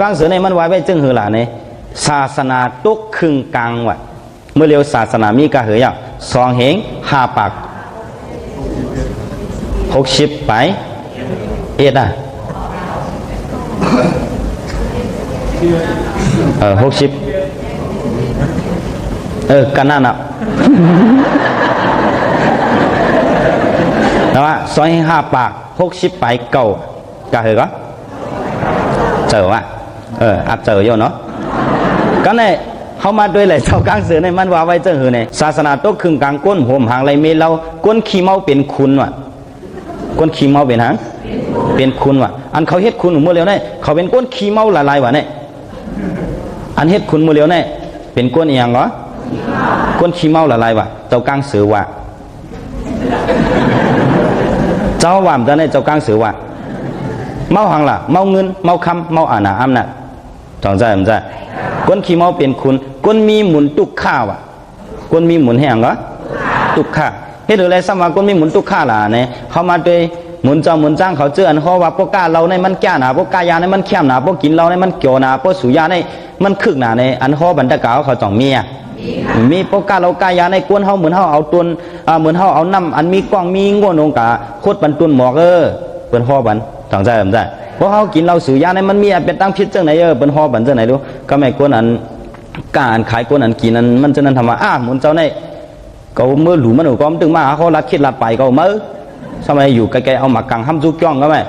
กลางเสือในมันไว้ไว้จึงหือหล่ะเนี่ยศาสนาตุกครึ่งกลางวะเมื่อเร็วศาสนามีกะเหยสองเหงห้าปาก60ไปเอ็ดอ่ะ60กันนั่นอ่ะนะว่าซอยห้าปาก60ไปเก่ากะเหยก็เจอวะอัดเจออยู่เนาะก็เนี่ยเขามาด้วยเลยชาวกลางเสือในมันว่าไว้เจอหือเนี่ยศาสนาตกครึ่งกลางก้นหัวหางไรเมเราก้นขี้เมาเป็นคุณวะก้นขี้เมาเป็นหางเป็นคุณวะอันเขาเฮ็ดคุณเมื่อเร็วเนี่ยเขาเป็นก้นขี้เมาหลายๆวะเนี่ยอันเฮ็ดคุณเมื่อเร็วเนี่ยเป็นก้นอย่างเหรอก้นขี้เมาหลายๆวะเจ้ากลางเสือวะเจ้าว่ามจะเนี่ยเจ้ากลางเสือวะเมาหังล่ะเมาเงินเมาคำเมาอาณาอำนาจจองใจมันใจก้นขี้เมาเป็นคุณก้นมีหมุนตุกข้าวอ่ะก้นมีหมุนแห้งเหรอตุกข้าเฮ็ดอะไรซ้ำว่าก้นมีหมุนตุกข้าล่ะเนี่ยเขามาด้วยหมุนเจ้าหมุนจ้างเขาเจออันเขาว่าพวกกาเราในมันแก่หนาพวกกายาในมันเข้มหนาพวกกินเราในมันเกี่ยวหนาพวกสุยาในมันคึกหนาในอันเขาบรรดากาเขาจ่องมีอ่ะมีพวกกาเรากายาในก้นเขาเหมือนเขาเอาตุนเหมือนเขาเอาน้ำอันมีกล้องมีง่วนองกาโคตรบรรตุนหมอกเปิ้นห่อบันจองใจผมใจเพราะเขากินเราสุยาในมันมีเป็นตั้งพิษจังไหนเปิ้นห่อบันจังไหนดูก็ไม่ก้นอันการขายก้นอันกินนั้นมันจะนั้นทำว่าหมุนเจ้าในก็เมื่อหลูมันหนูก็ตึงมาเขาลัดคิดลัดไปก็เมื่อสมัยอยู่ไกลๆเอาหมักกังห้ำจุกจ้องก็ไม่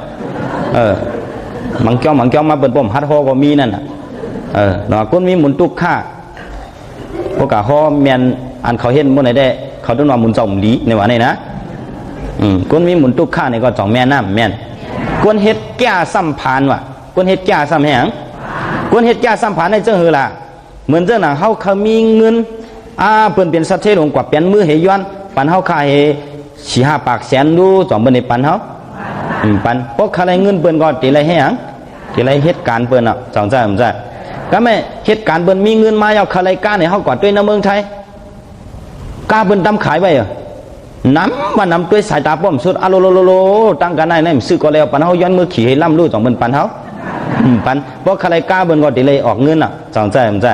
มังจ้องมาเปิดปุ่มฮัดห่อก็มีนั่นหนอก้นมีหมุนตุกข้าพวกกะห่อแมนอันเขาเห็นมื่อไหนได้เขาต้องว่าหมุนเจ้าหมุนดีในวันนี้นะก้นมีหมุนตุกข้านี่ก็จ่องแม่น้ำแม่นก้นเฮ็ดแก่สัมพันธ์ว่ะก้นเฮ็ดแก่สัมแหงก้นเฮ็ดแก่สัมพันธ์ในเจ้าหือล่ะเหมือนเจ้าหนังเขามีเงินเปิ้นเป็นสัตว์เทลงกว่าเปลี่ยนมือเหย้อนปันเฮาขาย4-5 ปากแสนดูจ่องเปิ้นในปันเฮาปันพวกใครเงินเปิ้นก็ติไรให้หยังติไรเฮ็ดการเปิ้นอ่ะจ่องใจผมใจก็แม่เฮ็ดการเปิ้นมีเงินมาเอาใครกล้าให้เฮากว่าด้วยในเมืองไทยกล้าเปิ้นตำขายไว้น้ำมันน้ำด้วยสายตาป้อมสุดโลตั้งกันได้เนี่ยซื้อก็แล้วปันเฮาย้อนมือขี่ให้ล่ำลู่จ่องเปิ้นปันเฮาปันเพราะใครกล้าเปิ้นก็ติเลยออกเงินอ่ะจ่องใจผมใจ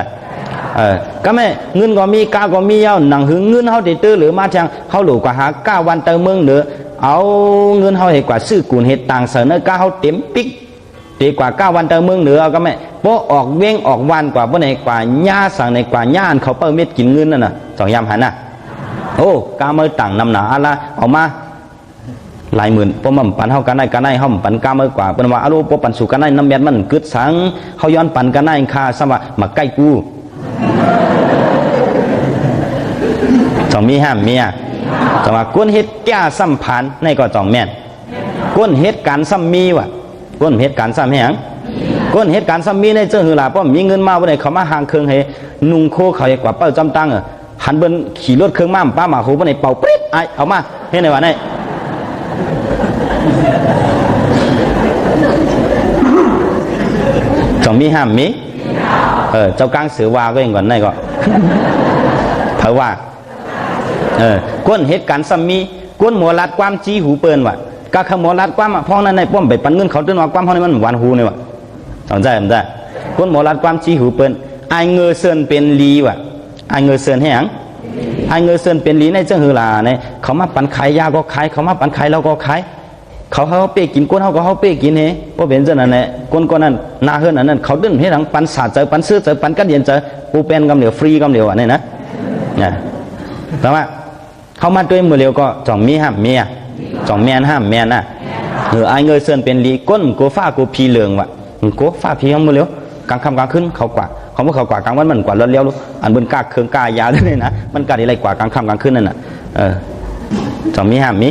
ก็แม่เงินก็มีกาก็มีเอาหนังหึงเงินเฮาติตื้อหรือมาทางเฮาหลูกว่าหาก้าวันเตอเมืองหรือเอาเงินเฮาให้กว่าซื้อกุนเฮ็ดต่างเสนอก้าเฮาเต็มปิ๊กดีกว่าก้าวันเตอเมืองเหนือก็แม่โปออกเว้งออกวันกว่าบ่ไหนกว่าหญ้าสั่งในกว่าหญ้าอันเขาเปิ้เม็ดกินเงินนั่นน่ะสองยามหันน่ะโอ้กาเมื่อต่างนำหนาอะละเอามาหลายหมื่นเพราะมันปันเฮากันได้เฮาปันกาเมื่อกว่าเปิ้นว่าอโลบ่ปันสู่กันได้น้ำแม่นมันกึดสังเฮาย้อนปันกันได้ค่าซะว่ามาใกล้กูจ่องมีห้ามเมียจ่องว่าก้นเฮ็ดแก่สัมพันธ์ในก็จ่องแม่นก้นเฮ็ดการซ้ำมีว่ะก้นเฮ็ดการซ้ำแหงก้นเฮ็ดการซ้ำมีในเจ้าหือล่ะเพราะมีเงินมาบ่ได้เขามาหางเครื่องให้นุ่งโคเขาให้กว่าเป้าจำตังหันเบิ่นขี่รถเครื่องม้าป้าหมาโหบ่ได้เป่าปริ๊ดเอามาเฮ็ดได้ว่าได้จ่องมีห้ามมีเจ้ากลางเสือว่าก็เองก่อนได้ก็เพราะว่าก้นเหตุการณ์ซ้ำมีก้นหมอลัดความจี้หูเปิ้นว่ะกะขโมยลัดความพ้องนั้นในป้อมไปปันเงินเขาตื้นว่าความพ้องนี้มันหวานหูนี่ว่ะสนใจมันได้ก้นหมอลัดความจี้หูเปิ้นไอเงือเซินเป็นลีว่ะไอเงือเซินให้หยังไอเงือเซินเป็นลีในเจ้าหือหลาเนี่ยเขามาปันขายยาก็ขายเขามาปันขายเราก็ขายเขาเป้กินก้นเขาก็เขาเป้กินเฮ้เพราะเป็นเจ้านั่นแหละก้นนั้นหน้าเฮือนนั้นเขาดื้อให้หลังปันสาดเจอปันซื้อเจอปันกันเย็นเจอปูเป็นกำเหลียวฟรีกำเหลียวอ่ะเนี่ยนะแต่ว่าเขามาด้วยมือเร็วก็จ่องมีห้ามเมียจ่องแมนห้ามแมนน่ะไอเงยเซินเป็นลีก้นกูฟ้ากูพีเหลืองว่ะกูฟ้าพีเขามือเร็วกลางค่ำกลางคืนเขากว่าเขาไม่เขากว่ากลางวันมันกว่าร้อนเลี้ยวอันบนกาเครื่องกายาด้วยนะมันกาอะไรกว่ากลางค่ำกลางคืนนั่นน่ะจ่องมีห้ามมี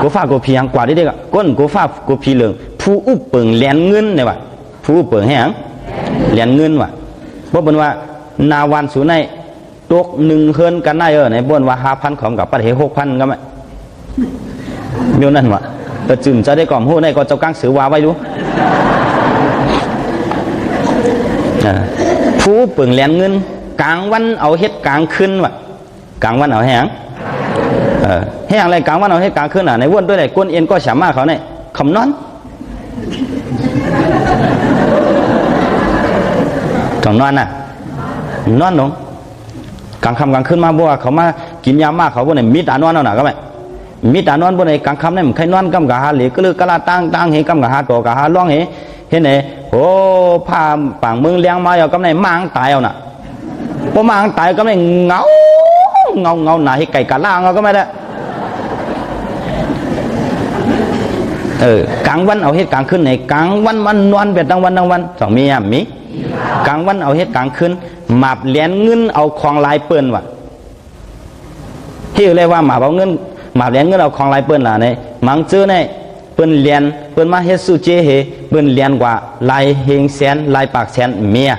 กูฟ้ากูพียังกว่าได้ก็ก้นกูฟ้ากูพีเหลืองผู้อุปเปิงแหลนเงินเนี่ยว่ะผู้อุปเปิงให้หยังแหลนเงินว่ะเพราะเป็นว่านาวันสูในตก1เฮือนกันได้ในบ้านว่า5,000ของกับประเทศ6,000ก็ไหมเดี๋ยวนั้นวะแต่จึงจะได้ก่อมหู้ในก็เจ้ากลางสือว่าไว้ดูผู้เปิงแหลนเงินกลางวันเอาเฮ็ดกลางคืนวะกลางวันเอาแห้งแห้งอะไรกลางวันเอาเฮ็ดกลางคืนในวนด้วยไหนก้นเอ็นก็สามารถเขาเนี่ยคำนอน ต้องนอนน่ะนอนลงกลางค่ำกลางคืนมาบัวเขามากินยามากเขาพวกนี้มีตานอนเอาหน่ะก็ไหมมีตานอนพวกนี้กลางค่ำนี่มันใครนอนกำกะหาเหลือกลือกะลาตั้งเฮกำกะหาตัวกะหาร้องเฮเห็นไหมโอ้พาปังมึงเลี้ยงมาเอากำไหนมังตายเอาน่ะพอมังตายกำไหนเงาหนาให้ไก่กะล่างเอาก็ไม่ได้กลางวันเอาเฮ็ดกลางคืนในกลางวันมันนอนแบบทั้งวันสองมีอ่ะมีกลางวันเอาเฮ็ดกลางคืนหมาบเหรียญเงินเอาของลายเปิ้นว่ะที่เรียกว่าหมาบเอาเงินหมาบเหรียญเงินเอาของลายเปิ้นล่ะเนี่ยมังเจอเนี่ยเปิ้นเหรียญเปิ้นมาเฮ็ดสุเจเฮเปิ้นเหรียญกว่าลายเฮงแสนลายปากแสนเมีย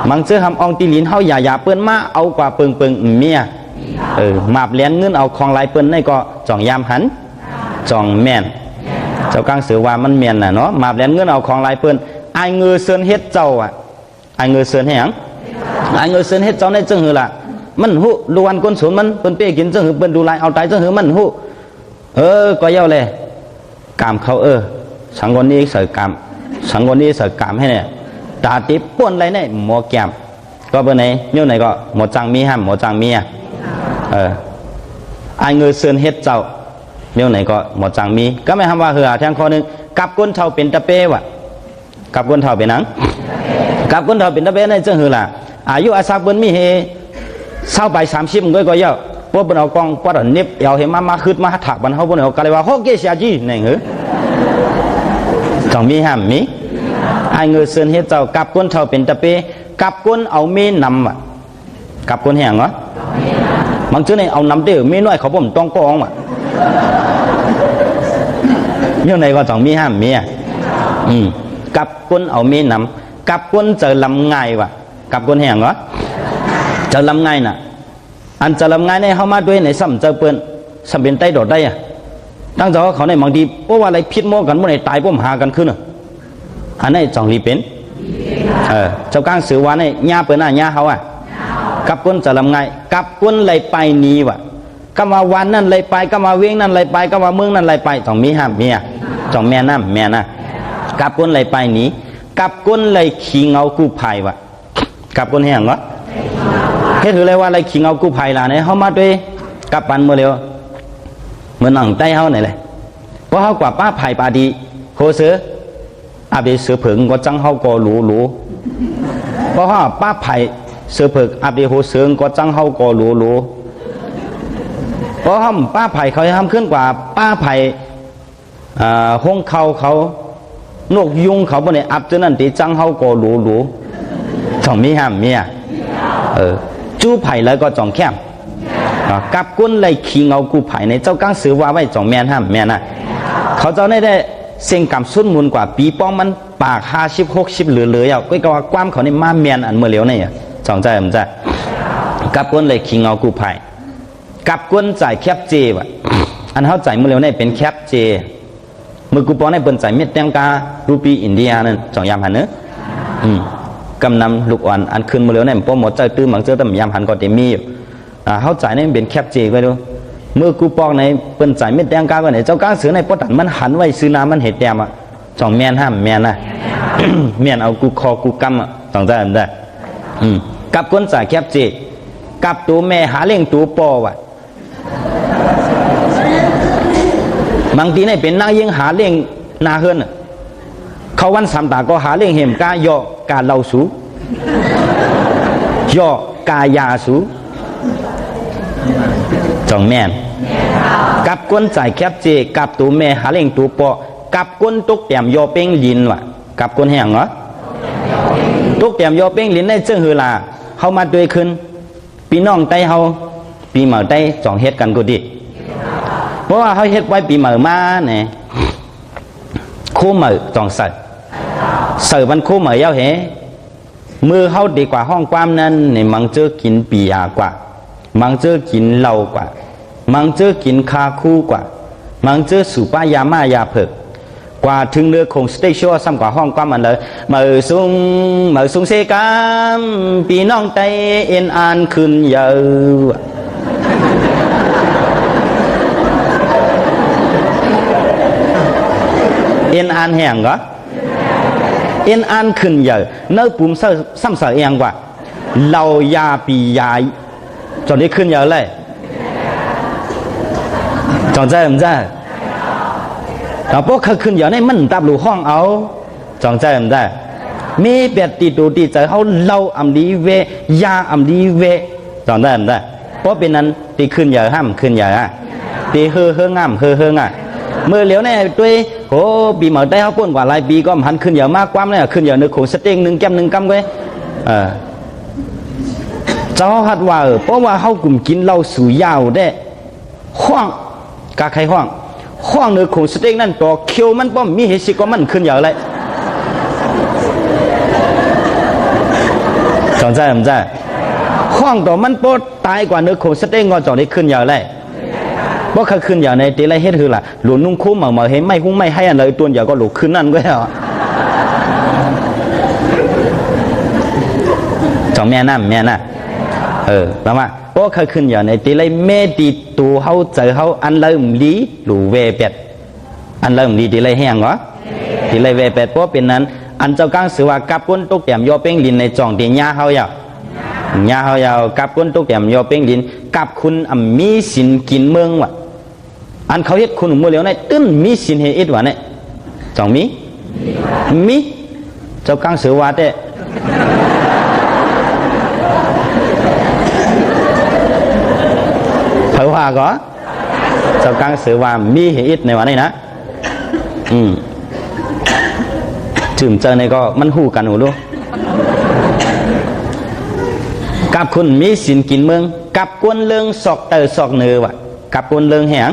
มังเจอทำอองตีลินเฮาอย่าเปิ้นมาเอากว่าเปิงเมียหมาบเหรียญเงินเอาของลายเปิ้นนี่ก็จ่องยามหันจ่องแม่นเจ้ากลางสือว่ามันเมียนน่ะเนาะหมาบเหรียญเงินเอาของลายเปิ้นไอเงือเซินเฮ็ดเจ้าอ่ะไอเงือเซินเฮ็ดหยังไอเงือเซินเฮ็ดเจ้าในจังหือล่ะมันหูดูวันก้นศูนย์มันเปิ้นเป้กินจังหือเปิ้นดูลายเอาตายจังหือมันหูก็เย้าเลยกามเขาสังคนนี้ใส่กามสังคนนี้ใส่กามให้เนี่ยตาติป่วนอะไรเนี่ยหมอแก้มก็เป็นไหนนิ้วไหนก็หมอจังมีห้ามหมอจังมีไอเงือเซินเฮ็ดเจ้าเดี๋ยวไหนก็หมดจังมีก็ไม่ทำว่าเหือแทงข้อนึงกับก้นเท่าเป็นตะเป้วะกับก้นเท่าเป็นหนังกับก้นเท่าเป็นตะเป้ในเจ้าหือล่ะอายุอาศักเบิ้นมีเฮเศร้าไป30ก็เยอะพวกเบิ้นเอากองปอดนิบเอาเฮมาคืดมาถักบันเขาเบิ้นเอากะเลยว่าโฮเกชาจีนี่หือต้องมีห้ามมีไอเงือเซินเฮ็ดเจ้ากับก้นเท่าเป็นตะเป้กับก้นเอาเมนำวะกับก้นแห้งเหรอบางเจ้าเนี่ยเอานำเด้อเมน้อยเขาบ่มต้องกองวะเมื่อไหร่ก็ต้องมีห้ามมีกับก้นเอามีนำกับก้นเจอลำง่ายวะกับก้นแห้งเหรอเจอลำง่ายน่ะอันเจอลำง่ายในเข้ามาด้วยในซ้ำเจอเปิ้นซ้ำเป็นไตโดดได้อะตั้งใจว่าเขาในบางทีเพราะว่าอะไรพิษโมกันเมื่อไหร่ตายพวกหากันขึ้นอันนี้จ่องรีเป็นเจ้ากลางสือว่าในญาเปิ้นญาเขากับก้นเจอลำง่ายกับก้นเลยไปนี้วะก็มาวันนั่นเลยไปก็มาเว้งนั่นเลยไปก็มาเมืองนั่นเลยไปต้องมีห้ามมีต้องแม่น้ำแม่นะกับก้นเลยไปนี้กับก้นเลยขี้เงากู้ภัยวะกับก้นแห้งวะแค่ถือเลยว่าอะไรขี้เงากู้ภัยล่ะเนี่ยเขามาด้วยกับปันเมื่อเร็วเหมือนหนังใต้เขาเนี่ยเลยเพราะเขากว่าป้าไผ่ปาดีโคเสืออาบีเสือผึ่งก็จังเขาก็หลูเพราะว่าป้าไผ่เสือผึ่งอาบีโคเสือก็จังเขาก็หลูเพราะห้ามป้าไผ่เขาจะทำขึ้นกว่าป้าไผ่ห้องเขานกยุงเขาบนเนี่ยอับจนนั่นตีจังเขาก็หลูต้องมีห้ามมีจู้ไผ่แล้วก็จ่องแคบกับก้นเลยขี้เงากูไผ่ในเจ้าก้างสือว่าไว้จ่องแมนห้ามแมนนะเขาเจ้าได้เสียงกำสุนมูลกว่าปีป้องมันปาก50-60เหลือๆก็ว่าความเขาในมาแมนอันเมื่อเลี้ยวเนี่ยจ่องใจผมใจกับก้นเลยขี้เงากูไผ่กับก้นจ่ายแคบเจวะอันเขาจ่ายเมื่อเร็วนี่เป็นแคบเจมือกูปองในเป็นจ่ายเม็ดแตงการูปีอินเดียนั่นจ่องยามหันเนอะกำนำลูกอ่อนอันคืนเมื่อเร็วนี่ป้อหมดใจตื้อหมังเจอแต่ยามหันก็เต็มมีอยู่เขาจ่ายนี่เป็นแคบเจก็ดูมือกูปองในเป็นจ่ายเม็ดแตงกาก็เนี่ยเจ้ากลางเสือในปอดันมันหันไว้ซื้อน้ำมันเห็ดแดมจ่องแมนห้ามแมนนะแมนเอากูคอกูกำจ่องใจมันได้กับก้นจ่ายแคบเจกับตัวแม่หาเลี้ยงตัวปอวะบางทีเนี่ยเป็นนางยิงหาเลี้ยงนาเฮือนเขาวันสามตาก็หาเลี้ยงเห็มกายอกาเหล่าสูยอกายาสูจ่องแม่นกับก้นจ่ายแคบเจกับตัวแม่หาเลี้ยงตัวปอกับก้นตุกแต้มยอเป้งลินวะกับก้นแห้งเหรอตุกแต้มยอเป้งลินในเจ้าหือลาเขามาด้วยขึ้นปีน้องไต้เฮาปีเหมาไต้จ่องเฮ็ดกันก็ดีเพราะว่าเขาเฮ็ดไว้ปีเหมามาเนี่ยคู่เหมาจ่องใส่วันคู่เหมาเย้าเหมือเขาดีกว่าห้องความนั้นเนี่ยมังเจอกินปียากว่ามังเจอกินเหล้ากว่ามังเจอกินคาคู่กว่ามังเจอสุปายามายาเผิกกว่าถึงเรือคงสเตชัวซ้ำกว่าห้องความมันเลยเหมือซุงเซกามปีน้องไตเอ็นอ่านขึ้นเยอะเอ็นอ่านแห้งเหรอ เอ็นอันขึ้นเยอะเนื้อปุ่มเสซ้ำเสเองกว่าเรายาปียาจนได้ขึ้นเยอะเลยจงใจมันใจเราพวกเขาขึ้นเยอะในมันตับหลูห้องเอาจงใจมันใจมีเบียดตีดูตีใจเขาเล่าอัมดีเวยาอัมดีเวจงใจมันใจเพราะเป็นนั้นตีขึ้นเยอะห้ามขึ้นเยอะตีเฮืองามเฮืองอ่ะเมื่อเหลียวเนี่ยด้วยโอ้ปีเหมือนได้เขาป้วนกว่าหลายปีก็หันขึ้นเยอะมากความเนี่ยขึ้นเยอะนึกขู่สเต็งหนึ่งแก้มหนึ่งกำก็เจ้าหัดว่าเพราะว่าเขากลุ่มกินเหล้าสูยาวได้ห้องกาใครห้องนึกขู่สเต็งนั่นตัวเคียวมันป้อมมีเหตุสิก็มันขึ้นเยอะเลยจงใจผมใจห้องตัวมันปวดตายกว่านึกขู่สเต็งก็จอได้ขึ้นเยอะเลยเพราะเขาขึ้นอย่างในตีไรเฮ็ดคือล่ะหลุนนุ่งคุ้มเหมาเห็นไม่หุ้งไม่ให้อันเลยตัวใหญ่ก็หลุดขึ้นนั่นก็เหรอจองแม่น้ำแม่น่ะประมาณเพราะเขาขึ้นอย่างในตีไรแม่ตีตัวเขาเจอเขาอันเริ่มลีหลูเวเป็ดอันเริ่มลีตีไรแห้งเหรอตีไรเวเป็ดเพราะเป็นนั้นอันเจ้าก้างสือว่ากับก้นตุกแต้มยอเป้งลินในจ่องตีหญ้าเขาอย่าเขายาวกับก้นตุกแต้มยอเป้งลินกับคุณมีสินกินเมืองว่ะอันเขาเฮ็ดคุณมือเหลียวในตึ้นมีสินเฮ็ดว่ะเนี่ยจ่องมีเจ้าก้างสือว่าแต่เผาว่าก็เจ้าก้างสือว่ามีเฮ็ดในวันนี้นะถึงเจอในก็มันหูกันหูลูกกับคุณมีสินกินเมืองกับกวนเลืองสอกเตอสอกเนื้อว่ะกับกวนเลืองแหง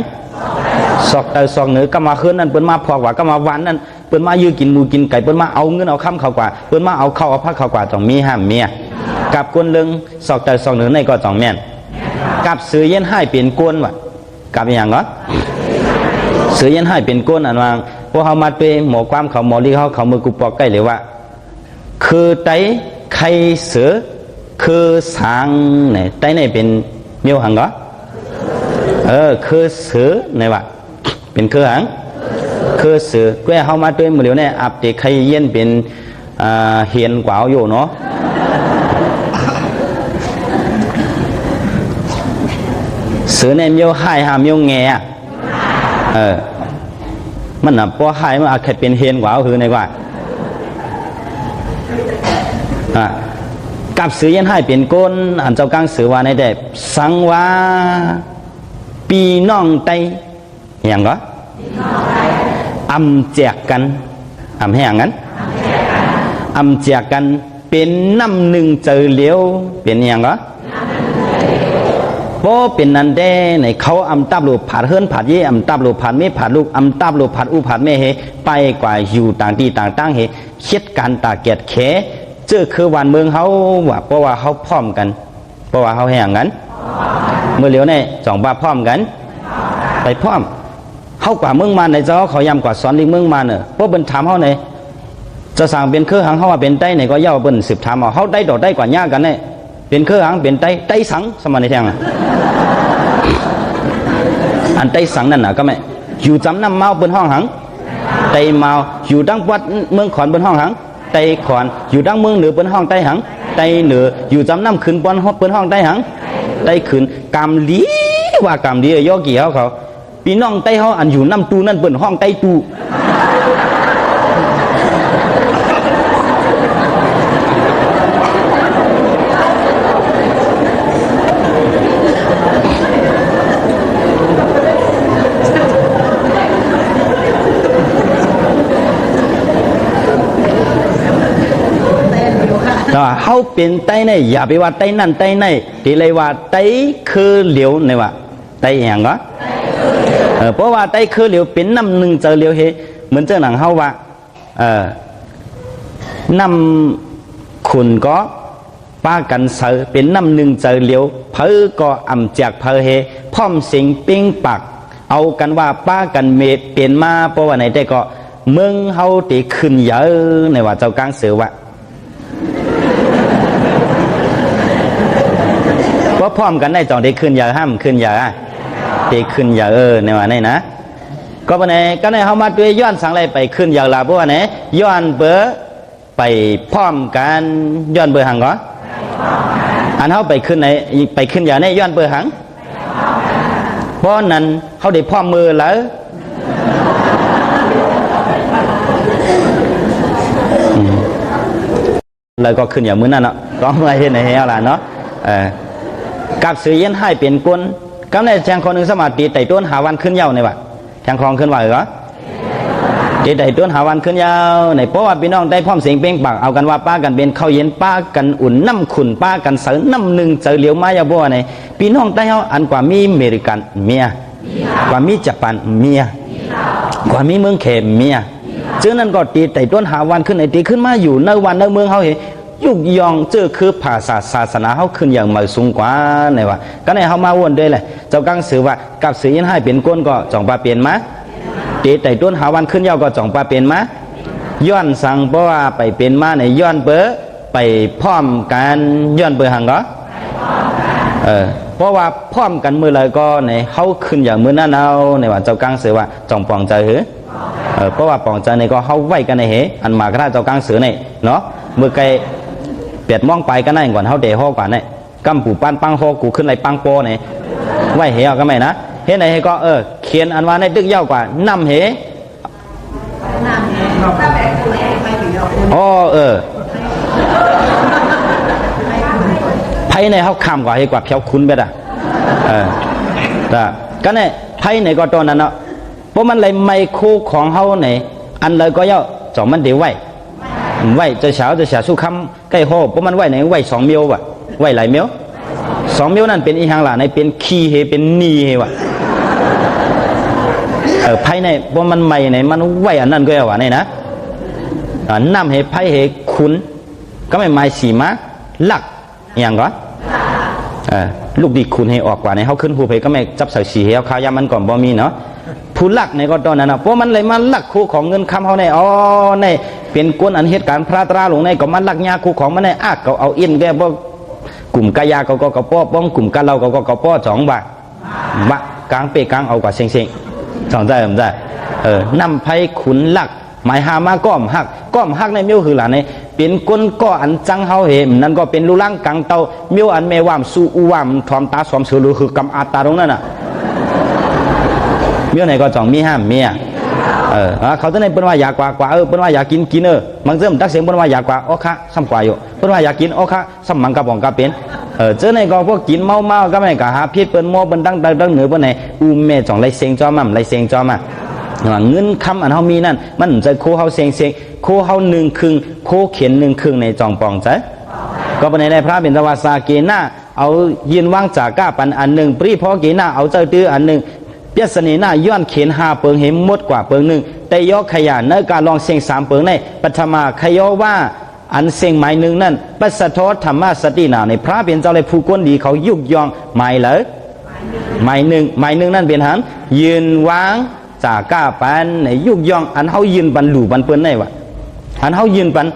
สอกเตอสอกเนื้อก็มาคืนนั่นเปิ้นมาพอกว่าก็มาวันนั่นเปิ้นมายื้อกินหมูกินไก่เปิ้นมาเอาเงินเอาคำเขากว่าเปิ้นมาเอาเข้าเอาพักเขากว่าต้องมีห้ามเมียกับกวนเลืองสอกเตอสอกเนื้อในก็ต้องแม่นกับเสือเย็นให้เป็นกวนว่ะกับอย่างเหรอเสือเย็นให้เป็นกวนอันว่าพวกเขามาไปหมอความเขาหมอลีเขามือกุปอกใกล้เลยว่าคือไตไข่เสือคือสังเนี่ยไตเนี่ยเป็นเมียวหังก็คือเสือเนี่ยว่าเป็นคือหังคือเสือแกเขามาด้วยมือเดียวเนี่ยอับติไข่เย็นเป็นเหียนกว่าอยู่เนาะเสือเนี่ยเมียวให้หาเมียวแง่มันน่ะพอให้มันอาจจะเป็นเหียนกว่าคือในว่ากับสือยันให้เป็นก้นอันเจ้าก้างสือว่าในแต่สังว่าปีน้องไตอย่างก็อำแจกกันอำให้อย่างนั้นอำแจกกันเป็นน้ำหนึ่งเจอเหลียวเป็นอย่างก็เพราะเป็นนั้นได้ในเขาอำตับลูกผัดเฮิรนผัดเย่อำตับลูกผัดไม่ผัดลูกอำตับลูกผัดอุผัดไม่เฮไปกว่าอยู่ต่างที่ต่างตั้งเฮเช็ดการตาเกียดแขเจ้าคือวันเมืองเขาว่าเพราะว่าเขาพร้อมกันเพราะว่าเขาแห่งกันเมื่อเหลียวเนี่ยจ่องบ้าพร้อมกันไปพร้อมเขากว่าเมืองมาในเจ้าเขายำกว่าสอนลิงเมืองมาเนอะเพราะเป็นถามเขาเนี่ยจะสั่งเป็นเครือหังเขาว่าเป็นไต้เนี่ยก็เย่าเป็นสืบถามเขาได้ดอกได้กว่าย่ากันเนี่ยเป็นเครือหังเป็นไต้สังสมัยในแทงอันไต้สังนั่นน่ะก็ไม่อยู่จำน้ำเมาเป็นห้องหังไต้เมาอยู่ดังวัดเมืองขอนเป็นห้องหังไต้ขอนอยู่ดังเมืองเหนือเป็นห้องไต้หังไต้เหนืออยู่จำน้ำขืนเป็นห้องไต้หังไต้ขืนกำลีว่ากำลีย่อกี่เขาพี่น้องไต้เขาอันอยู่น้ำตูนั่นเป็นห้องไต้ตูเขาเป็นไต้ในอย่าไปว่าไต้นั่นไต้ในทีเลยว่าไต้คือเหลียวเนี่ยว่าไต้อย่างก็เพราะว่าไต้คือเหลียวเป็นน้ำหนึ่งเจอเหลียวเฮเหมือนเจ้าหนังเขาว่าน้ำขุนก็ป้ากันเสือเป็นน้ำหนึ่งเจอเหลียวเพอก็อ่ำจากเพอเฮพร้อมสิงปิ้งปักเอากันว่าป้ากันเมดเปลี่ยนมาเพราะว่าในแต่ก็เมืองเขาตีขึ้นเยอะในว่าเจ้ากลางเสือว่าก็พร้อมกันได้จ่องได้ขึ้นยาห้ามขึ้นยาได้ขึ้นยาในวันนี้นะก็วันนี้ก็ในเขามาด้วยย้อนสังไรไปขึ้นยาลาเพราะว่าเนี่ยย้อนเบอ ไปพร้อมกันย้อนเบอร์หังก็อันเขาไปขึ้นไหนไปขึ้นอย่างนี้ย้อนเบอร์หังเพราะนั้นเขาได้พร้อมมือแล้วเลยก็ขึ้นอย่างมือนั่นเนาะก็ไม่เห็นไหนเอาล่ะเนาะกับสื่อเย็นให้เป็นกุนก็ในแทงคนหนึ่งสมาธิไต่ต้นหาวันขึ้นยาวในวะแทงคลองขึ้นไหวเหรอตีไต่ต้นหาวันขึ้นยาวในเพราะว่าพี่น้องได้พร้อมเสียงเป้งปากเอากันว่าป้ากันเป็นข้าวเย็นป้ากันอุ่นน้ำขุ่นป้ากันเสริน้ำหนึ่งเจอเหลียวมายาบัวในพี่น้องได้เขาอันกว่ามีอเมริกันเมียกว่ามีญี่ปุ่นเมียกว่ามีเมืองเขมเมียซึ่งนั่นก็ตีไต่ต้นหาวันขึ้นในตีขึ้นมาอยู่ในวันในเมืองเขาเห็นยุกยองเจอคือภาษาศาสนาเขาขึ้นอย่างมาสูงกว่าในว่าก็ในเขามาวนด้วยเลยเจ้ากังสือว่ากับสือยินให้เป็นก้นก็จ่องปลาเปลี่ยนมาตีไต่ต้นหาวันขึ้นยาวก็จ่องปลาเปลี่ยนมาย้อนสั่งเพราะว่าไปเป็นมาในย้อนเบอไปพร้อมกันย้อนเบอหังก็เพราะว่าพร้อมกันมือเลยก็ในเขาขึ้นอย่างมือนั่นเอาในว่าเจ้ากังสือว่าจ่องปองใจหือเพราะว่าปองใจในก็เขาไหวกันในเหอันมากระเจ้ากังสือในเนาะมือไกเปียดมองไปก็นั่งก่อนเขาเดะห้อกว่านี่กำปูปั้นปังห้อกูขึ้นไรปังโปนี่ไหวเหวก็ไม่นะเห็นไหนก็เขียนอันว่าในดึกยาวกว่านำเหอ๋อไพ่ในเขาคำกว่าให้กว่าเพียวคุ้นไปอ่ะแต่ก็เนี่ยไพ่ในก็ตอนนั้นเนาะเพราะมันเลยไมโครของเขาในอันเลยก็ย่อจ่อมันเดี๋ยวไหวจะเช้าสู้คำใกล้ห้อเพราะมันไหวในไหว2 มิลว่ะไหวหลายมิล2 มิลนั่นเป็นอีหังหล่ะในเป็นคีเฮเป็นนีเฮว่ะไพ่ในเพราะมันใหม่ในมันไหวอันนั้นก็เอาว่ะนี่นะน้ำเฮไพ่เฮคุณก็ไม่ไม้สีมะหลักอย่างก็ลูกดีคุณให้ออกกว่าในเขาขึ้นหูเพก็ไม่จับใส่สีเฮเอาข้าวยามันก่อนบ่มีเนาะผู้หลักในก็ตอนนั้นนะเพราะมันเลยมันหลักคู่ของเงินคำเขาในในเป็นกวนอันเหตุการณ์พระตราหลวงในก็มันหลักยาคู่ของมันในก็เอาอินแกบ่กลุ่มกายาก็ป้อป้องกลุ่มกาเราก็ป้อ2 บาทบะกลางเปกลางเอากว่าเซ็งสองใจผมได้นำไพ่ขุนหลักหมายหามาก้อมหักในมิ้วคือหลานในเป็นก้นก้ออันจังเฮาเห็นนั่นก็เป็นลูล่างกังเตามิ้วอันเมวามสู้อุวามทอมตาสวมเสือหรือคือกำอาตาตรงนั้นน่ะมิ้วไหนก็จ่องมีห้ามเมียเขาจะในเป็นว่าอยากกว่าเป็นว่าอยากกินบางเรื่องตักเสียงเป็นว่าอยากกว่าค่ะซ้ำกว่าอยู่เป็นว่าอยากกินค่ะซ้ำมังกระป๋องกระเป็นเจ้าในก็พวกกินเมาก็ไม่กะหาพิษเป็นโมเป็นตั้งเหนือเป็นไหนเมจ่องไรเสียงจอมั่มไรเสียงจอมาเงินคำอันเขามีนั่นมันจะโคเขาเสียงโคเขา1 ครึ่งโคเขียน1 ครึ่งในจ่องปองใจก็เป็นในพระเป็นตวาสาเกน่าเอายืนว่างจากก้าปันอัน1ปรีพอเกน่าเอาเจ้าตื้ออัน1เปียสนีหน้าย้อนเขียน5 เปิงเห็นมดกว่าเปิง1แต่ย่อขยันในการลองเสียง3 เปิงในปัทมาขย่อว่าอันเสียงหมาย1นั่นปัสสะทอธรรมะสตินาในพระเป็นเจ้าเลยผู้ก้นดีเขายุกยองหมายเลยหมาย1นั่นเป็นหันยืนวางจากก้าปันในยุกยองอันเขายืนปันหลู่ปันเปิ้นในวะอันเขายืนปัน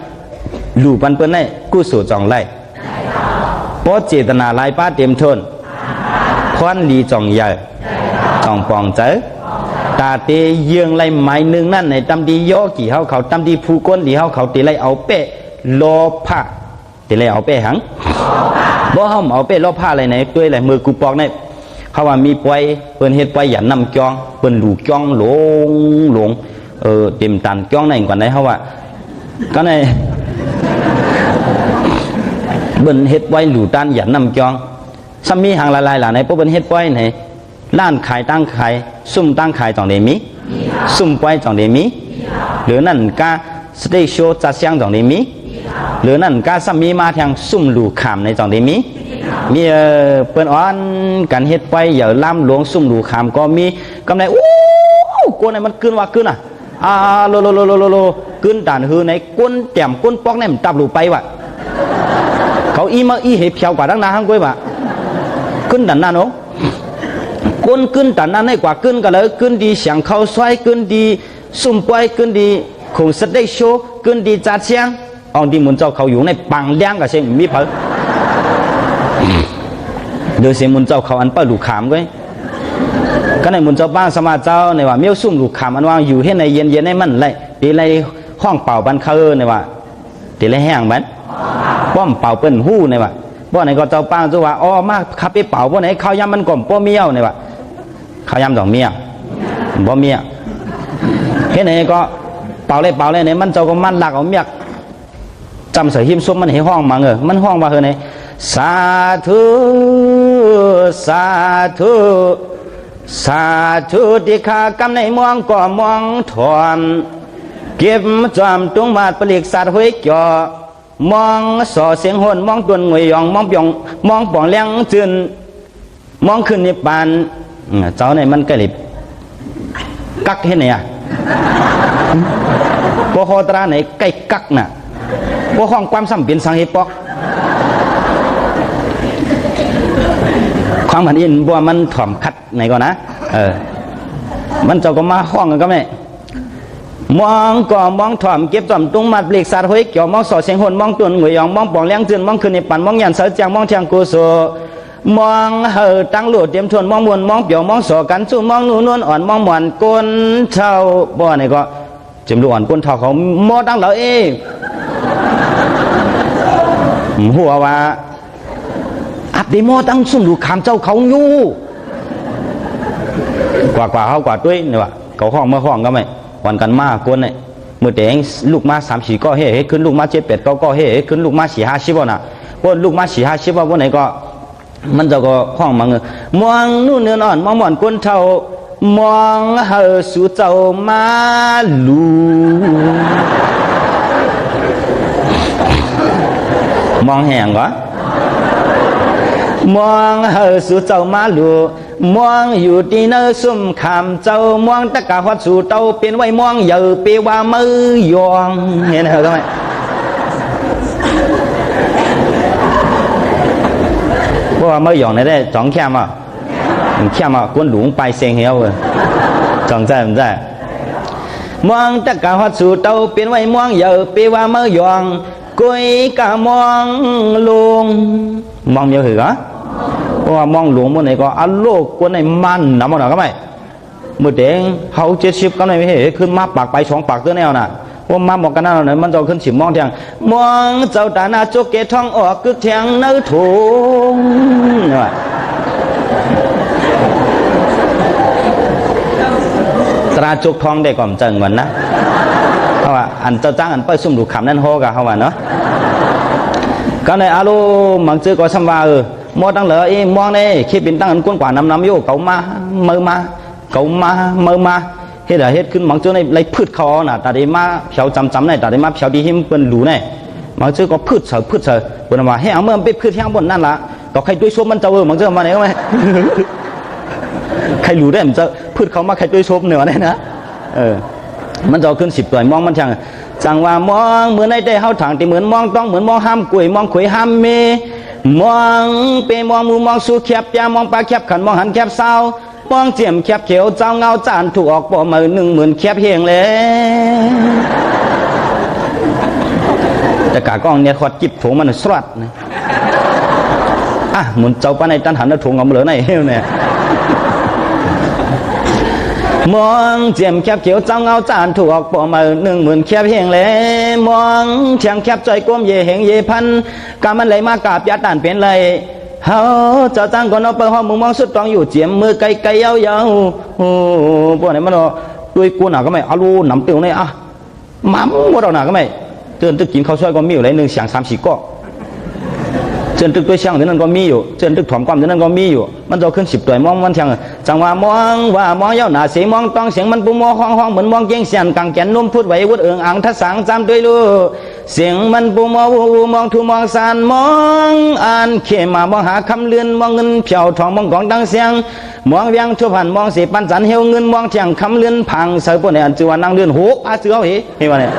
หลู่ปันเปิ้นในกู้สู่จองไล่เพราะเจตนาลายป้าเต็มทนควันลีจองใหญ่จ่องปองใจตาเตเยืองไรหมาย1นั่นในตำดีย่อกี่เขาตำดีผู้ก้นดีเขาตีไรเอาเปะโลภะตีไรเอาเปะหังบ่ห้ามเอาเปะโลภะอะไรไหนด้วยอะไรมือกูปอกในเขาว่ามีปล่อยเปิ้นเฮ็ดปล่อยอย่านำจ้องเปิ้นหลูจ้องหลงเต็มตันจ้องในก่อนได้เขาว่าก็ในเปิ้นเฮ็ดไว้หลูตันอย่านำจ้องซ้ำมีหางละลายหล่ะในพวกเปิ้นเฮ็ดปล่อยไหนร้านขายตั้งขายซุ่มตั้งขายจ่องเดมีซุ่มปล่อยจ่องเดมีหรือนั่นกาสเตชัวจัดเสียงจ่องเดมีหรือนั่นกาซ้ำมีมาทางซุ่มหลูขามในจ่องเดมีเปิ้นอ่อนกันเฮ็ดไปอย่าล่ำหลวงซุ่มหลูขามก็มีกำไรกวนไหนมันขึ้นว่าขึ้นโลขึ้นด่านหือในก้นแต้มก้นปอกในมันตับหลูไปว่ะเขามาเห็บเพียวกว่าดังนาห้างก้อยว่ะขึ้นด่านนั่นโอ้ก้นขึ้นด่านนั้นให้กว่าขึ้นกันเลยขึ้นดีเสียงเข้าซอยขึ้นดีซุ่มปล่อยขึ้นดีคงสเตโชขึ้นดีจัดเสียงเอาดีมุนเจ้าเขาอยู่ในปังเลี้ยงกับเสียงมีเผลเดี๋ยวเสียงมุนเจ้าเขาอันเปิดลูกขามก็ในมุนเจ้าบ้างสมาเจ้าในว่าเมี่ยวซุ่มลูกขามอันว่าอยู่ให้ในเย็นในมันไรดีไรห้องเป่าบันเคอในว่า ตีเลยแห้งมันป้อมเป่าเปิ้นหู้เนี่ยวะบ่ไหนก็เจ้าป้างจู่ว่าอ๋อมาขับไปเป่าบ่ไหนข้าวยำมันก่อมป้อเมียวเนี่ยวะข้าวยำสองเมียบ่เมียเฮ็ดไหนก็เป่าเลยเนี่ยมันเจ้าก็มันหลักเอาเมียจำเสือหิมซุ่มมันให้ห้องมามันห้องว่าเฮ้ยสาธุสาธุสาธุที่ข้ากำในมองก็มองถอนเก็บจอมตุงมาดปลีกสัตว์ห้วยจ่อมองส่อเสียงหนมองตวนงวยยองมองป่องมองป่องเลี้ยงจืนมองขึ้นในปานเจ้าในมันกระลิบกักเห็นไหนอ่ะพวกโคตราไหนใกล้กักน่ะพวกห้องความสัมพันธ์สังเหปอกความผันอินบัวมันถ่อมคัดไหนก่อนนะมันเจ้าก็มาห้องกันก็ไม่มองก่อมองถ่อมเก็บจอมตุงมัดเปลีกสาดห้อยเกี่ยวมองสอดเสียงหนมองตุนหงวยยองมองป่องเลี้ยงจืนมองขึ้นในปั่นมองยันเสือจางมองเทียงกูโซมองตั้งหลุดเตรียมทวนมองมวนมองเปี่ยวมองสอกันสู้มองนูนวลอ่อนมองหมอนก้นเท่าบ่ไหนก็เจียมดูอ่อนก้นเท่าเขาโมตั้งเหล่าหัวว่าอับดีโมตั้งสุ่มดูขามเจ้าเขาอยู่กว่าเขากว่าด้วยเนี่ยวะเขาห้องเมื่อห้องก็ไม่วันกันมากก้นเนี่ยมือเตงลูกมา3-4ก็เฮ้ขึ้นลูกมา7-8ก็เฮ้ขึ้นลูกมา4-5-10บ่น่ะว่าลูกมา4-5-10ว่าไหนก็มันจะก็ห้องมังมองนู่นเนื้ออ่อนมองหมอนก้นเท่ามองสู่เจ้ามาลูมองแห้งก็มองสู่เจ้ามาลูมองอยู่ที่เนื้อซุ่มขามเจ้ามองตะกะฮอดสู่เต้าเป็นไว้มองเยอะเปว่ามือยองเห็นเหรอทำไมเพราะว่ามือยองได้จ้องแค่มาก้นหลวงไปเสียงเหี้ยวจ้องใจมันใจมองตะกะฮอดสู่เต้าเป็นไว้มองเยอะเปว่ามือยองกุยกะมองลุงมองเยอะเหรอเพราะว่ามองหลวงบนไหนก็อัลโลกคนไหนมันน้ำมันหรอก็ไม่มือเด้งเขา70ก็ไม่เห็นขึ้นมาปากไป2 ปากตัวแนวน่ะว่ามาบอกกันนั่นน่ะมันจะขึ้น10มองเทียงมองเจ้าตาหน้าโจกเกทองออกกึกเทียงเนื้อถุงตราจุกทองได้ก่อมจังเหมือนนะเพราะว่าอันเจ้าจ้างอันไปซุ่มดูขำนั่นโฮกะเขาว่าเนาะก็ในอาลูมังจื้อก็สัมว่ามอตั้งเหลือมองนี่คิดเป็นตั้งอันก้นกว่าน้ำอยู่เก่ามาเมื่อมาเฮ็ดขึ้นมังจื้อในไรพืชเขาน่ะแต่ได้มาเผาจำในแต่ได้มาเผาดีหิมเป็นหลูในมังจื้อก็พืชเสือเป็นว่าให้เอาเมื่อไปพืชที่ข้างบนนั่นละก็ใครด้วยชมมันเจ้ามังจื้อมาไหนก็ไม่ใครหลูได้มันจะพืชเขามาใครด้วยชมเหนือเนี่ยนะมันจะขึ้น10 ตัวมองมันจังว่ามองเหมือนในได้เฮาถังที่เหมือนมองต้องเหมือนมองห้ามกล้วยมองขวยห้ามเมมองไปมองมือมองสู่แคบยามองปลาแคบขันมองหันแคบเศร้ามองเจียมแคบเขียวเจ้าเงาจานถูกออกบ่มือ10,000แคบเฮียงเลยแต่กากล้องเนี่ยขอดจิบถุงมันสลัดนะหมุนเจ้าป้าในตันหันแล้วถุงเอามาเหลือในเฮ้ยเนี่ยมองเจียมแคบเขียวเจ้าเงาจานถูกออกบ่มือ10,000แคบเฮียงเลยมองเชียงแคบใจก้มเย่เหงเย่พันกามันไหลมากาบยาด่านเป็นไรเฮาเจ้าจังก่อนเอาไปห้องมึงมองสุดตองอยู่เจียมมือไกลๆยาวๆโอ้พวกไหนมันด้วยกูหน่ะก็ไม่เอาลูหนำเตียวเนี่ยมั่มหมดเอาหน่ะก็ไม่เตือนตึกกินข้าวซอยก็มีอยู่เลย1 2 3 4ก็เจนตึกตัวช่างที่นั่นก็มีอยู่เจนตึกถอมความที่นั่นก็มีอยู่มันจะขึ้น10 ตัวมองมันช่างจังว่ามองเย้าหน้าเสียงมองต้องเสียงมันปูมอห้องเหมือนมองเกียงเสียนกังแกนนุ่มพูดไหววุดอ่างทัดสังจำด้วยลูเสียงมันปูมอวูมองทูมองสานมองอ่านเขมามองหาคำเลื่อนมองเงินเพียวทองมองกองดังเสียงมองเวียงทั่วผ่านมองสีปันสันเหี่ยวเงินมองเทียงคำเลื่อนพังเสือปนเนี่ยจือว่านั่งเลื่อนโหอาเสือเฮ้ยว่าเนี่ย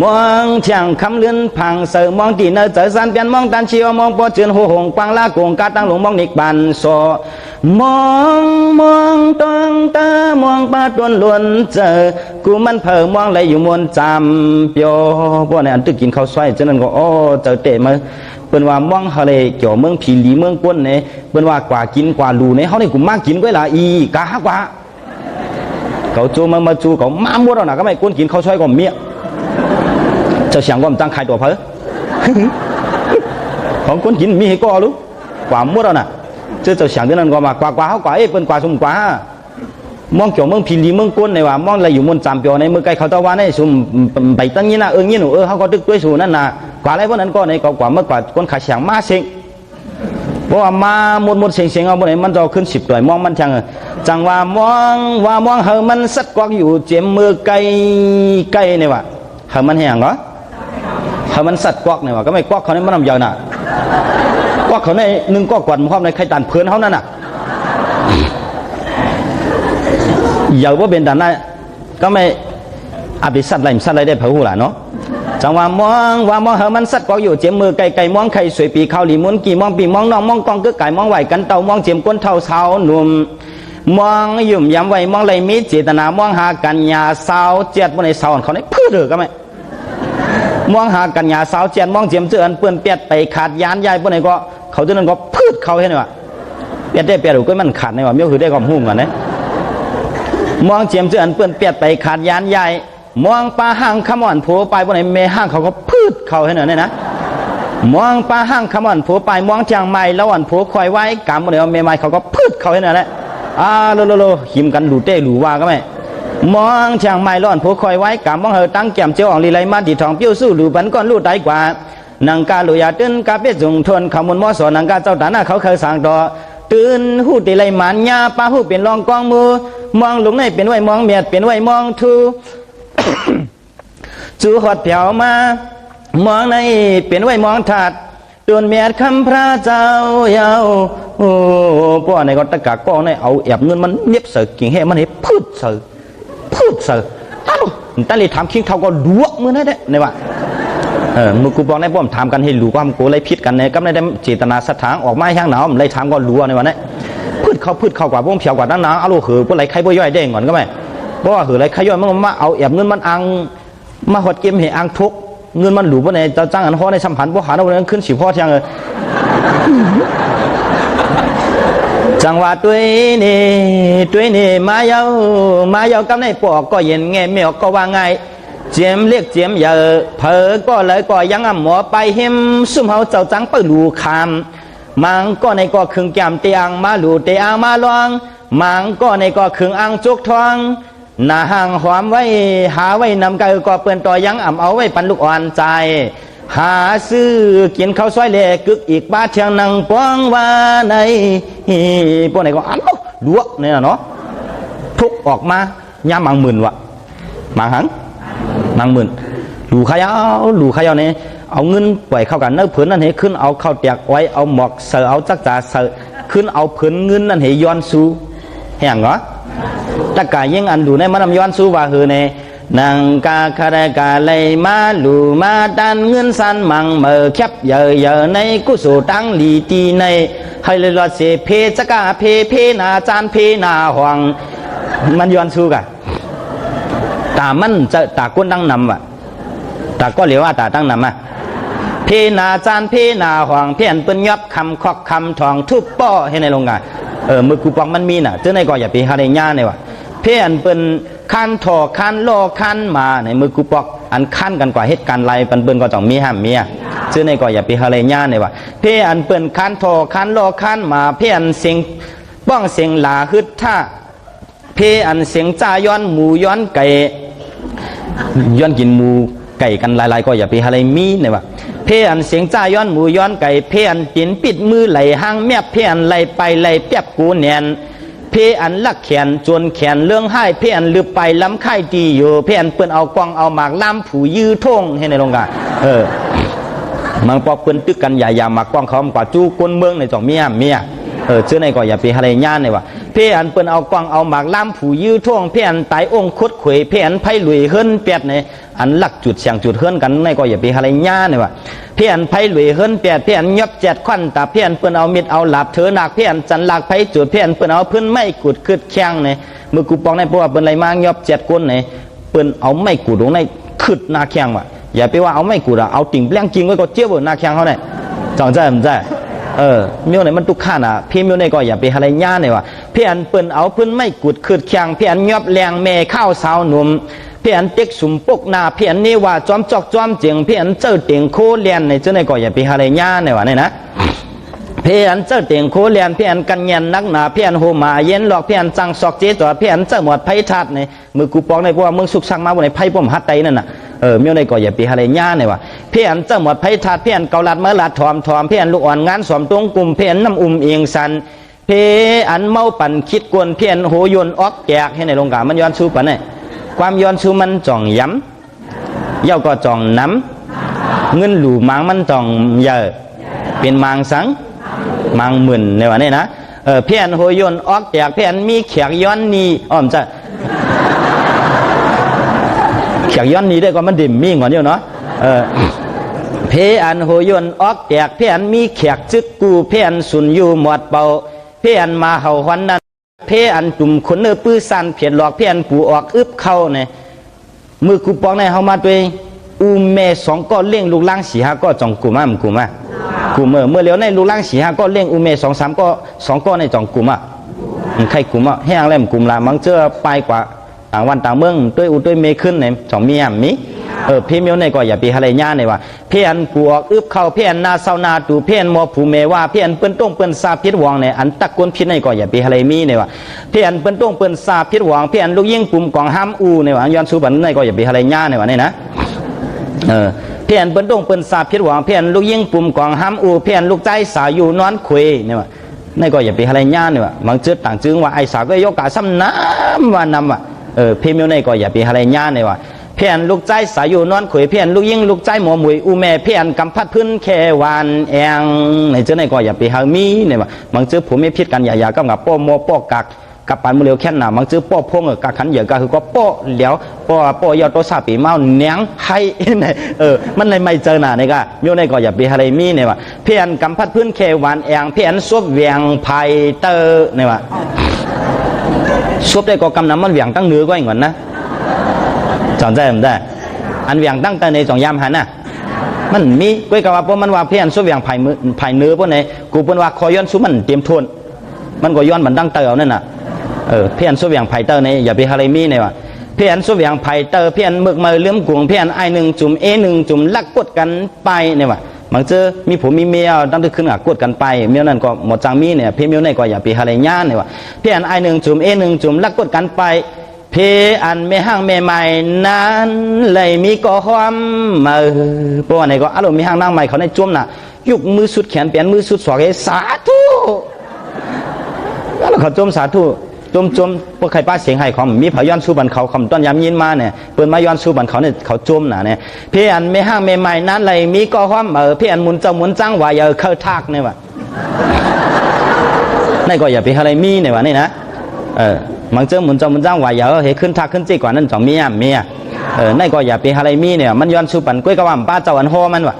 มองเทียงคำเลื่อนพังเสือมองตีเนอเจอสันเปลี่ยนมองตันเชียวมองปอเจือนหัวหงปังลากงกาตั้งหลงมองนิกบันโซมองต้องตามองปาตวนล้วนเจอกูมันเผลอมองไหลอยู่มวนจำเปียวพวกเนี่ยอันตึกกินข้าวซอยฉะนั้นก็โอ้เจอเตะมาเป็นว่ามองทะเลเกี่ยวเมืองผีหลีเมืองก้นเนี่ยเป็นว่ากว่ากินกว่าลูเนี่ยเขาเนี่ยกูมากกินก็ละอีกะกว่า เขาจูมาจูเขามาหมดแล้วนะก็ไม่ก้นกินข้าวช่วยก็เมียจะเสียงก็มันจังใครตัวเพ้อของก้นกินมีให้ก็รู้กว่าหมดแล้วนะจะเสียงที่นั่นก็มากว่าเขากว่าเป็นกว่าสมกว่ามองเกี่ยวมองพิลีมองก้นในว่ามองอะไรอยู่มนจำเปียวในมือไก่เขาตะวันในสุ่มใบตั้งนี้นะงี้หนูเขาก็ตึกด้วยสูนั่นนะกว่าอะไรพวกนั้นก็ในกว่าเมื่อกว่าก้นขาเสียงมาเสียงเพราะว่ามาหมดเสียงเอาพวกนี้มันจะขึ้น10ตัวมองมันจังว่ามองเฮมันสัดกวักอยู่เจียมมือไก่เนี่ยว่ะเฮมันแห้งเหรอเฮมันสัดกวักเนี่ยว่ะก็ไม่กวักเขาเนี่ยมันทำยาวน่ะกวักเขาในนึงก็กวาดพร้อมในใครตันเพื่อนเขานั่นน่ะอย่าว่าเป็นดันได้ก็ไม่อาบิสัตอะไรได้เผาหูล่ะเนาะจังว่ามองเฮมันสัดกวักอยู่เจียมมือไก่มองไข่สวยปีข้าวหลีม้วนกี่มองปีมองน้องมองกองกึกไก่มองไหวกันเต่ามองเจียมก้นเท่าเท้าหนุ่มมองยุ่มย้ำไว้มองเลยมีเจตนามองหากันยาสาวเจ็ดบนในสาวเขาเนี่ยพื้นเดือก็ไม่มองหากันยาสาวเจ็ดมองเจียมเจือนเปื้อนเปียดไปขาดยานใหญ่บนไหนก็เขาจะนั่นก็พืชเขาเห็นไหมวะเปียดได้เปียดหรือก็มันขาดในว่าไม่คือได้ความหุ่มกันนะมองเจียมเจือนเปื้อนเปียดไปขาดยานใหญ่มองปลาห้างขมอนผัวไปบนไหนเมห้างเขาก็พืชเขาเห็นไหมเนี่ยนะมองปลาห้างขมอนผัวไปมองเชียงใหม่แล้วอ่อนผัวคอยไว้กำบนไหนเมย์ใหม่เขาก็พืชเขาเห็นไหมแหละโลหิมกันหลูเต้หลูว่าก็ไม่มองเชียงใหม่ร้อนผู้คอยไว้กำมองเฮอตั้งแก้มเจียวอ่องลีไลมาดีทองเปี้ยวสู้หลูบันก้อนลู่ไตกว่านังกาลุยาตื่นกาเปี้ยจงทนขมุนมอสอนังกาเจ้าตาหน้าเขาเคยสั่งต่อตื่นหูตีไลมันยาป้าหูเป็นรองกองมือมองหลงในเป็นไว้มองเมียดเป็นไว้มองทู จูหอดเผียวมามองในเป็นไว้มองถาดโดนเมียดคำพระเจ้ายาวโอ้พวกในก็ตะกากก้อนในเอาแอบเงินมันเนียบเสือกิ่งให้มันให้พืชเสืออ้าวตั้งแต่ถามคิงเท่าก็ดัวมือนั่นแหละในว่ามือกูบอกในป้อมถามกันให้รู้ความกูเลยพิษกันในก็ไม่ได้เจตนาสถานออกมาแห้งหนาวเลยถามก็รัวในวันนี้พืชเข้ากว่าพวกเผียวกว่าด้านหนาวเอาลูกหือพวกไรใครพวกย่อยได้ก่อนก็ไม่เพราะว่าหือไรใครย่อยมันมาเอาแอบเงินมันอังมาหดเกมเหอังทุกเงินมันหลูพวกในเจ้าจ้างอันห่อในสัมพันธ์พวกหาเอาเงินขึ้นสิพ่อเชียงเลยจังหวะด้วยนี่มาเยากับในปอกก็เย็นแง่ไม่ออกก็ว่าไงเจียมเรียกเจียมเยอะเผอก็เลยก็ยังหมอไปเฮมซุ่มเฮาเจ้าจังไปหลูคำมังก็ในก็คึงแก้มเตียงมาหลูเตียงมาลองมังก็ในก็คึงอังจุกทองหน้าห่างหอมไว้หาไว้นำไก่ก็เปื้อนต่อยังเอาไว้ปันลูกอ่อนใจหาซื้อกินข้าวซอยเล็กกึกอีกบ้าเชียงนังป้องว่าในพวกไหนก็อันลวกเนี่ยเนาะทุกออกมาย่ามังหมื่นวะมังหังมังหมื่นหลูขยาวเนี่ยเอาเงินปล่อยเข้ากันเนื้อผืนนั่นเหขึ้นเอาเข้าเตียกไว้เอาหมอกเสือเอาจักจ่าเสือขึ้นเอาผืนเงินนั่นเหย้อนสู้แห่งเหรอตะกายยิ่งอันดูในมันนำย้อนสู้ว่าคือในนังกาคาระกาเลยมาลูมาดันเงินสันมังเมื่อแคบเยอะในกุศลตั้งลีตีในให้เลยรอเสเพจกาเพนาจานเพนาห่วงมันย้อนสู้กันตามันจะตาก้นตั้งนำว่ะตาก็เหลียวว่าตาตั้งนำอ่ะเพนาจานเพนาห่วงเพี้ยนเป็นยับคำคอกคำทองทุบป้อให้ในโรงงานมือกูปองมันมีน่ะเจ้าในก็อย่าไปหาในย่าเนี่ยว่ะเพี้ยนเป็นคันถอคันโลคันมาในมือกูปอกอันคันกันกว่าเหตุการณ์ไรเป็นเปิ้นก็ต้องมีห้ามเมียเจ้าในก็อย่าไปหาในย่าเนี่ยว่ะเพี้ยนเป็นคันถอคันโลคันมาเพี้ยนเสียงป้องเสียงหลาฮึดท่าเพี้ยนเสียงจ้าย้อนหมูย้อนไก่ย้อนกินหมูไก่กันหลายๆก็อย่าไปหาในมีเนี่ยว่ะเพี้ยนเสียงจ้าย้อนหมูย้อนไก่เพี้ยนกินปิดมือไหลห้างแมบเพี้ยนไหลไปไหลเปียบกูเนียนเพี้ยนลักแขนจนแขนเรื่องให้เพี้ยนลือไปล้ำไข่ดีอยู่เพี้ยนเปิ้นเอากวางเอาหมากล้ำผูยื้อท่งให้ในโรงงานมันปอกเปิ้นตึกกันอย่าหมากกวางเขากว่าจู้ก้นเมืองในจ่องเมียเชื่อในก็อย่าไปหาในย่านเนี่ยว่ะเพี้ยนเปิ้นเอากวางเอาหมากล้ำผูยื้อท่งเพี้ยนไตองค์คดเขวยเพี้ยนไผ่ลุยเฮิรนเปียดในอันลักจุดเสียงจุดเฮิรนกันในก็อย่าไปหาในย่านเนี่ยว่ะเพี้ยนไผ่ลุยเฮิรนเปียดเพี้ยนยับแจดควันตาเพี้ยนเปิ้นเอามิดเอาหลับเถอหนักเพี้ยนจันหลักไผ่จุดเพี้ยนเปิ้นเอาพื้นไม่กุดคืดแข้งเนี่ยมือกูปองในเพราะว่าเปิ้นไรมางยับแจดก้นเนี่ยเปิ้นเอาไม่กุดลงในคืดหน้าแข้งว่ะอย่าไปว่าเอาไม่กุดเอาติ่งแปลงจริงไว้ก็เจี๊ยบหน้าแข้งเขาเนี่ยจังใจมันใจ เมียวไหนมันตุกข้าน่ะพี่เมียวไหนก็อย่าไปอะไรย่าเนี่ยว่ะเพียนเปิ้นเอาเพิ่นไม่กุดขืดแข็งเพียนยอบแรงแม่ข้าวสาวหนุ่มเพียนเต็กสุ่มปกหน้าเพียนนี่ว่าจอมจอกจอมเจียงเพียนเจ้าเตียงโคเลียนในเจ้าไหนก็อย่าไปอะไรย่าเนี่ยว่ะเนี่ยนะเพียนเจ้าเตียงโคเลียนเพียนกันเย็นนักหนาเพียนโหมาเย็นหลอกเพียนจังซอกเจ๊ตัวเพียนเจ้าหมดไพ่ทัดในมือกูปองในพวกมึงสุกสังมาบนในไพ่ป้อมฮัดไตนั่นน่ะเมียวในก็อย่าไปอะไรย่าเนี่ยว่ะเพียนเจ้าหมดไพ่ทัดเพียนเกาลัดเมื่อลัดถอมเพียนลูกอ่อนงานสวมตรงกลุ่มเพียนน้ำเอียงสันเพียนเมาปั่นคิดกวนเพียนโหยนออกแจกให้ในโรงกามันย้อนชูปันเนี่ยความย้อนชูมันจ่องย้ำเย้าก็จ่องน้ำเงินหลู่มังมันจ่องเยอะเป็นมังสังมังหมื่นในวันนี้นะเพียนโหยนออกแจกเพียนมีเขียกย้อนนีมจะเขียกย้อนนีได้ก็มันดิ่มมีก่อนเดียวเนาะเพอันโหยนออกแจกเพียนมีเขียกจึกกูเพียนสุนอยู่หมดเบาเพียนมาเห่าวันนั้นเพอันตุ่มขนเนื้อปื้อสันเพียนหลอกเพียนปูออกอึบเข้าเนี่ยมือกูปองในเฮามาตัวอูเมสองก็เลี้ยงลูกล่างสี่ห้าก็จองกูมากูเมื่อเลี้ยวในลูกล่างสี่ห้าก็เลี้ยงอูเมสองสามก็สองก็ในจองกูมาใครกูมาให้อังแรมกูละมังเจอไปกว่าต่างวันต่างเมืองด้วยเมขึ้นในจองมีอ่ะมีพี่เมียวในก็อย่าไปอะไรย่าในว่าเพียนปูออกอึบเข้าเพียนนาเศร้านาตูเพียนมอผูเมว่าเพียนเปิ้นต้งเปิ้นซาพิษหวังในอันตะกวนพิษในก็อย่าไปอะไรมีในว่าเพียนเปิ้นต้งเปิ้นซาพิษหวังเพียนลูกยิ่งปุ่มกองห้ามอูในว่าย้อนสูบันในก็อย่าไปอะไรย่าในว่านี่นะเพียนเปิ้นต้งเปิ้นซาพิษหวังเพียนลูกยิ่งปุ่มกองห้ามอูเพียนลูกใจสาอยู่นอนคุยในว่าในก็อย่าไปอะไรย่าในว่าบางจุดต่างจึงว่าไอสาก็ยกกาซ้ำน้ำว่านำว่าพี่เมียวในก็อย่าไปอะไรย่าในว่าเพียนลูกใจสายอยู่นอนขุยเพียนลูกยิ่งลูกใจหมอมวยอูแม่เพียนกำพัดพื้นแควานแองในเจ้าในก็อย่าไปหามีเนี่ยว่าบางเจ้าผมไม่พิดกันอย่ากับกับป้อมอป้อกักกับปานมือเลียวแค่หนาบางเจ้าป้อพงกักขันเหยื่อก็คือก็ป้อเหลียวป้อยอดโตซาปีเมาเนียงให้เนี่ยมันในไม่เจอหนาเนี่ยก็เมียวในก็อย่าไปหาอะไรมีเนี่ยว่าเพียนกำพัดพื้นแควานแองเพียนซวบเวียงไผ่เตอเนี่ยว่าซวบได้ก็กำน้ำมันเวียงตั้งเนื้อก็อย่างนั้นนะจอนใจมันได้อันเวียงตั้งแต่ในจองยามหันน่ะมันมีก้อยกับว่าพวกมันว่าเพี้ยนสู้เวียงไผ่เนื้อพวกไหนกูเป็นว่าคอยย้อนสู้มันเตรียมทวนมันก็ย้อนมันตั้งเตอนั่นน่ะเพี้ยนสู้เวียงไผ่เตอในอย่าไปฮาเลมีเนี่ยว่ะเพี้ยนสู้เวียงไผ่เตอเพี้ยนมึกมือเลื่อมกุ่งเพี้ยนไอหนึ่งจุ่มหนึ่งจุ่มลักกดกันไปเนี่ยว่ะบางเจอมีผมมีเมียตั้งแต่ขึ้นกดกันไปเมียนั่นก็หมดจังมีเนี่ยเพี้ยนเมียนั่นก็อย่าไปฮาเลญ่าเนี่ยว่ะเพี้ยนไอหนึ่งจุ่มหนึ่งจุ่มลักกดกันไปเพอันไม่ห้างไม่ใหม่นั้นเลยมีก็ความเพราะว่าในก็อารมณ์มีห้างนั่งใหม่เขาในจุ่มน่ะยุกมือสุดแขนเปลี่ยนมือสุดสวกสาธุแล้วเขาจุ่มสาธุจุ่มพวกใครป้าเสียงไห้ของมีพย้อนสู้บันเขาคำต้นยำยินมาเนี่ยเปิดมาย้อนสู้บันเขาเนี่ยเขาจุ่มน่ะเนี่ยเพอันไม่ห้างไม่ใหม่นั้นเลยมีก็ความเพอันหมุนเจ้าหมุนจ้างว่าอย่าเข้าทักเนี่ยว่ะนี่ก็อย่าไปอะไรมีเนี่ยว่ะนี่นะบางเจ้าหมุนจ้างว่าอย่าเห็นขึ้นทักขึ้นจีกว่านั้นจ่องมีนั่นก็อย่าไปอะไรมีเนี่ยมันย้อนสู้บันก้อยกว่าป้าเจ้าอันโฮมันว่ะ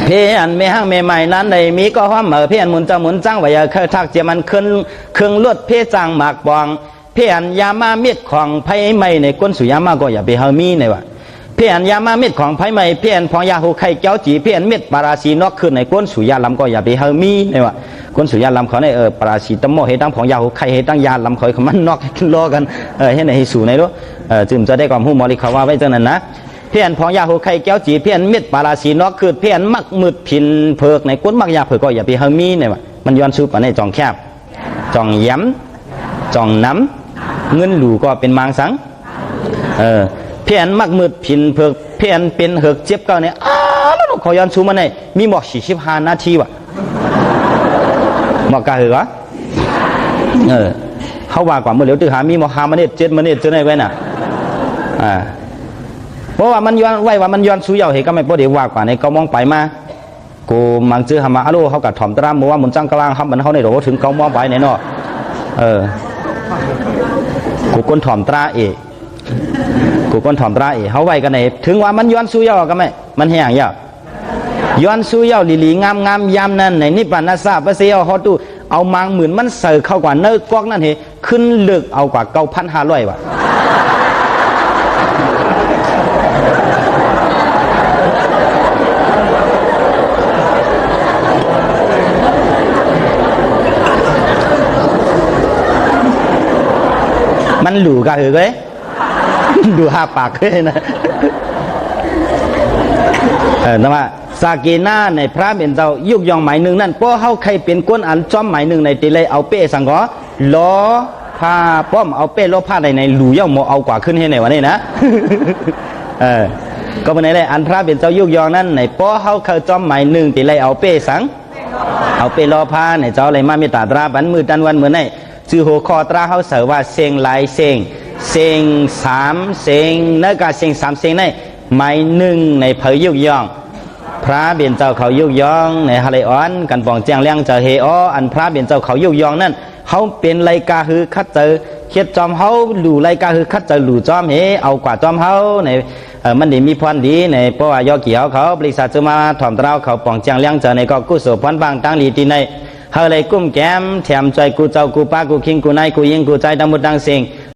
เพียนไม่ห้างไม่ใหม่นั้นเลยมีก็ห้อมเพียนหมุนจ้างว่าอย่าเข้าทักเจียมันขึ้นเครื่องลวดเพียจางหมากบองเพียนยามาเม็ดของไผ่ไม่ในก้นสุยามาก็อย่าไปเฮามีเนี่ยว่ะเพียนยามาเม็ดของไผ่ไม่เพียนพองยาหูไข่เจ้าจีเพียนเม็ดปาราสีนอกขึ้นในก้นสุยาลำก็อย่าไปเฮามีเนี่ยว่ะก้นสุยาลำเขาในปาราสีตะโมเฮตั้งพองยาหูไข่เฮตั้งยาลำเขามันนอกขึ้นล้อกันให้ในให้สู่ในรู้จึงจะได้ความหูมอลิเขาว่าไว้จังนั้นนะเพียนพองยาหูไข่แก้วจีเพียนเม็ดปาราสีนอกคือเพียนมักมืดผินเพิกในก้นมักยาเพิกก็อย่าไปเฮามีเนี่ยมันย้อนซูปในจองแคบจองย้ำจองน้ำเงินหลูก็เป็นมังสังเพียนมักมืดผินเพิกเพียนเป็นเหือกเจ็บเก่าเนี่ยแล้วขอย้อนซูมาในมีหมอก45 นาทีว่ะหมอกกะเหรอเขาว่ากว่าเมื่อเร็วตื้อหามีหมอก5 นาที7 นาทีจะได้ไว้น่ะเพราะว่ามันย้อนไว้ว่ามันย้อนสู้เยาเหก็ไม่พอเดี๋ยวว่ากว่าในเขามองไปมากูมังจื้อหามาอโลเขากัดถ่อมตรามบอกว่ามันจังกลางครับมันเขาในโรถึงเขามองไปในนอกูก้นถ่อมตรากูก้นถ่อมตราเขาไว้กันในถึงว่ามันย้อนสู้เยาก็ไม่มันแห้งเยาย้อนสู้เยาลีงามยามนั้นในนิพพานาซาปะเสียวเขาตู้เอามังหมื่นมันเสือเข้ากว่าเนื้อกอกนั่นเหขึ้นเลือกเอากว่า9,500 ว่ะ มันหลูกะหือเว้ยดูหาปากเลยนะนะว่าสากีนาในพระเป็นเจ้ายุกยองหมายหนึ่งนั่นเพราะเขาใครเป็นก้นอันจอมหมายหนึ่งในตีเลยเอาเป้สังกอล้อพาป้อมเอาเป้ล้อผ้าในหลูย่อมโมเอากว่าขึ้นให้ไหนวะนี่นะก็เป็นไรอันพระเป็นเจ้ายุกยองนั่นในเพราะเขาเคยจอมหมายหนึ่งตีเลยเอาเป้สังเอาเป้ล้อผ้าในเจ้าเลยมาเมตตาตราบันมือตันวันเหมือนไงชื่อหัวข้อตราเขาเสว่าเซงลายเซงเซงสามเซงเนื้อกาเซงสามเซงในหมายหนึ่งในเผยยุกยองพระเบียนเจ้าเขายุกยองในฮาเลออนกันปองแจ้งเลี้ยงเจอเฮออันพระเบียนเจ้าเขายุกยองนั่นเขาเป็นไรกาฮือคัดเจอเขียดจอมเขาหลู่ไรกาฮือคัดเจอหลู่จอมเฮเอากว่าจอมเขาในมันดีมีพรดีในเพราะว่ายอเกี่ยวเขาบริษัทจะมาถ่อมเต้าเขาปองแจ้งเลี้ยงเจอในก็กู้สุพรบางตั้งลีตีในเฮาเลยกุ้มแก้มแถมใจกูเจ้ากูป้ากูคิงกูนายกูยิงกูใจดำมุดดังเสียง